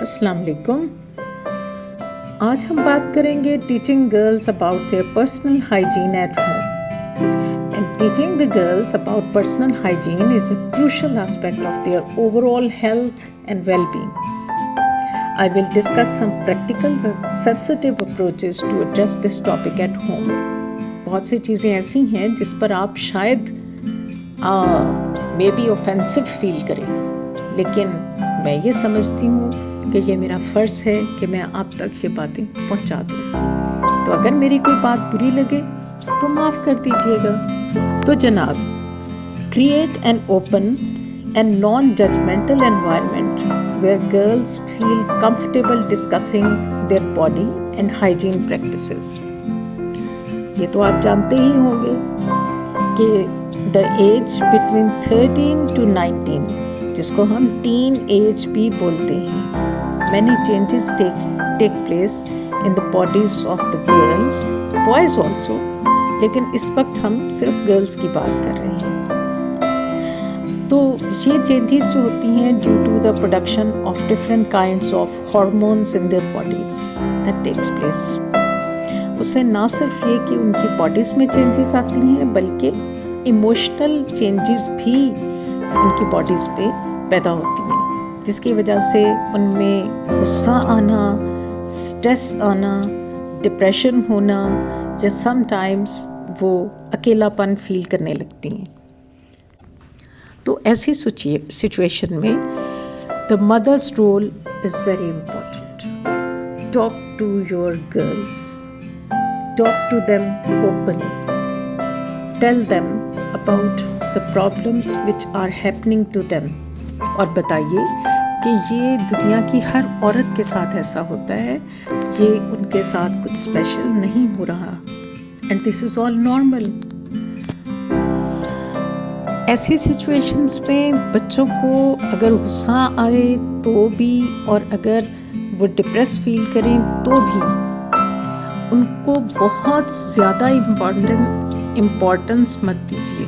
अस्सलाम वालेकुम। आज हम बात करेंगे teaching girls about their personal hygiene at home. And teaching the girls about personal hygiene is a crucial aspect of their overall health and well-being. I will discuss some practical and sensitive approaches to address this topic at home. बहुत सी चीज़ें ऐसी हैं जिस पर आप शायद may be offensive feel करें, लेकिन मैं ये समझती हूँ कि ये मेरा फ़र्ज़ है कि मैं आप तक ये बातें पहुँचा दूँ। तो अगर मेरी कोई बात बुरी लगे तो माफ़ कर दीजिएगा। तो जनाब, create an open and non-judgmental environment where girls feel comfortable discussing their body and hygiene practices. ये तो आप जानते ही होंगे कि the age between 13 to 19, जिसको हम teen age भी बोलते हैं, many changes take place in the bodies of the girls, boys also, लेकिन इस वक्त हम सिर्फ गर्ल्स की बात कर रहे हैं। तो ये चेंजेस जो होती हैं due to the production of different kinds of hormones in their bodies that takes place, उससे ना सिर्फ ये कि उनकी बॉडीज़ में चेंजेस आती हैं बल्कि इमोशनल चेंजेस भी उनकी बॉडीज़ पे पैदा होती हैं, जिसकी वजह से उनमें गुस्सा आना, स्ट्रेस आना, डिप्रेशन होना या समटाइम्स वो अकेलापन फील करने लगती हैं। तो ऐसी सिचुएशन में the mother's role is very important. Talk to your girls, talk to them openly, tell them about the problems which are happening to them, और बताइए कि ये दुनिया की हर औरत के साथ ऐसा होता है, ये उनके साथ कुछ स्पेशल नहीं हो रहा, and this is all normal. ऐसी सिचुएशंस में बच्चों को अगर गुस्सा आए तो भी और अगर वो डिप्रेस फील करें तो भी उनको बहुत ज़्यादा इम्पोर्टेंस मत दीजिए।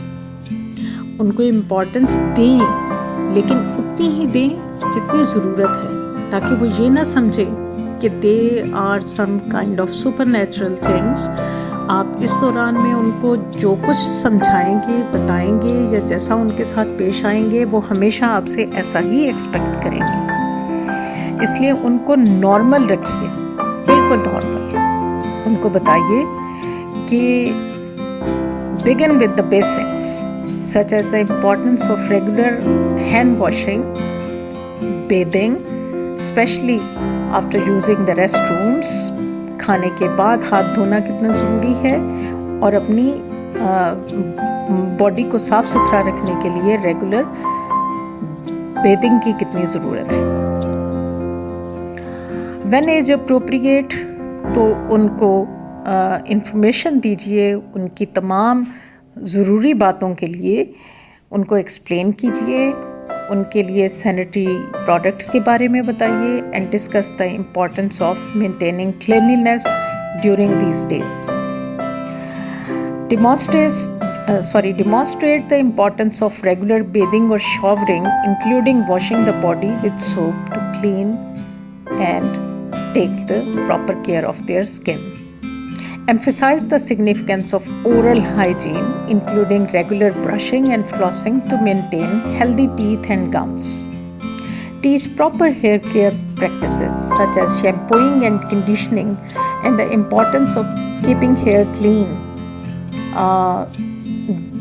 उनको इम्पोर्टेंस दें, लेकिन उतनी ही दें जितनी ज़रूरत है, ताकि वो ये ना समझें कि they are some kind of supernatural things. आप इस दौरान में उनको जो कुछ समझाएंगे, बताएंगे या जैसा उनके साथ पेश आएंगे, वो हमेशा आपसे ऐसा ही एक्सपेक्ट करेंगे। इसलिए उनको नॉर्मल रखिए, बिल्कुल नॉर्मल। उनको बताइए कि begin with the basics such as the importance of regular hand washing, bathing, especially after using the restrooms, खाने के बाद हाथ धोना कितना ज़रूरी है, और अपनी बॉडी को साफ़ सुथरा रखने के लिए रेगुलर बेथिंग की कितनी ज़रूरत है। व्हेन एज अप्रोप्रिएट, तो उनको इंफॉर्मेशन दीजिए, उनकी तमाम ज़रूरी बातों के लिए उनको एक्सप्लेन कीजिए, उनके लिए सैनिटरी प्रोडक्ट्स के बारे में बताइए, and discuss the importance of maintaining cleanliness during these days. Demonstrate the importance of regular bathing or showering, including washing the body with soap to clean and take the proper care of their skin. Emphasize the significance of oral hygiene, including regular brushing and flossing to maintain healthy teeth and gums. Teach proper hair care practices such as shampooing and conditioning, and the importance of keeping hair clean.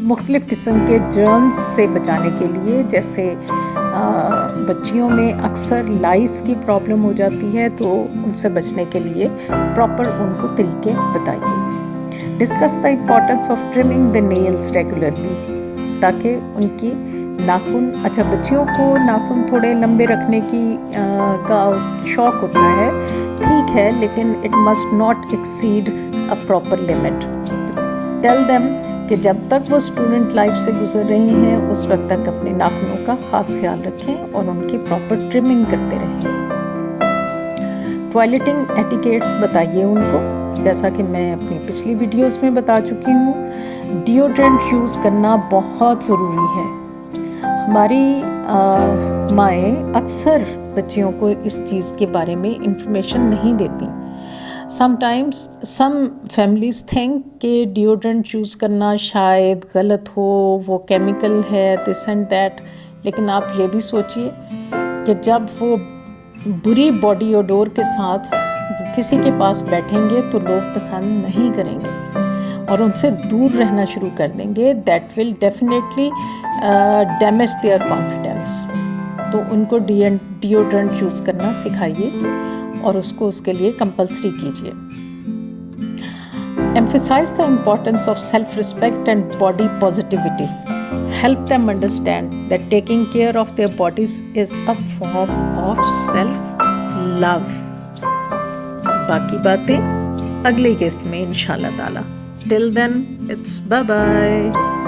मुख्तलिफ़ किस्म के germs से बचाने के लिए, जैसे बच्चियों में अक्सर लाइस की प्रॉब्लम हो जाती है, तो उनसे बचने के लिए प्रॉपर उनको तरीके बताइए। Discuss the importance of trimming the nails regularly, ताकि उनकी नाखून, अच्छा बच्चियों को नाखून थोड़े लंबे रखने का शौक़ होता है, ठीक है, लेकिन it must not exceed a proper limit. Tell them कि जब तक वो स्टूडेंट लाइफ से गुजर रहे हैं उस वक्त तक अपने नाखूनों का ख़ास ख्याल रखें और उनकी प्रॉपर ट्रिमिंग करते रहें। टॉयलेटिंग एटिकेट्स बताइए उनको, जैसा कि मैं अपनी पिछली वीडियोस में बता चुकी हूँ। डिओड्रेंट यूज़ करना बहुत ज़रूरी है। हमारी माएँ अक्सर بچیوں کو اس چیز کے بارے میں انفارمیشن نہیں دیتی. سم ٹائمس سم فیملیز تھنک کہ ڈیوڈرنٹ یوز کرنا شاید غلط ہو, وہ کیمیکل ہے, دس اینڈ دیٹ. لیکن آپ یہ بھی سوچئے کہ جب وہ بری باڈی اوڈور کے ساتھ کسی کے پاس بیٹھیں گے تو لوگ پسند نہیں کریں گے اور ان سے دور رہنا شروع کر دیں گے. That will definitely damage their confidence. تو ان کو ڈیوڈرنٹ یوز کرنا سکھائیے اور اس کو اس کے لیے کمپلسری کیجیے. Emphasize the importance of self-respect and body positivity. Help them understand that taking care of their bodies is a form of self-love. باقی باتیں اگلی قسط میں انشاءاللہ تعالی. Till then, it's bye-bye.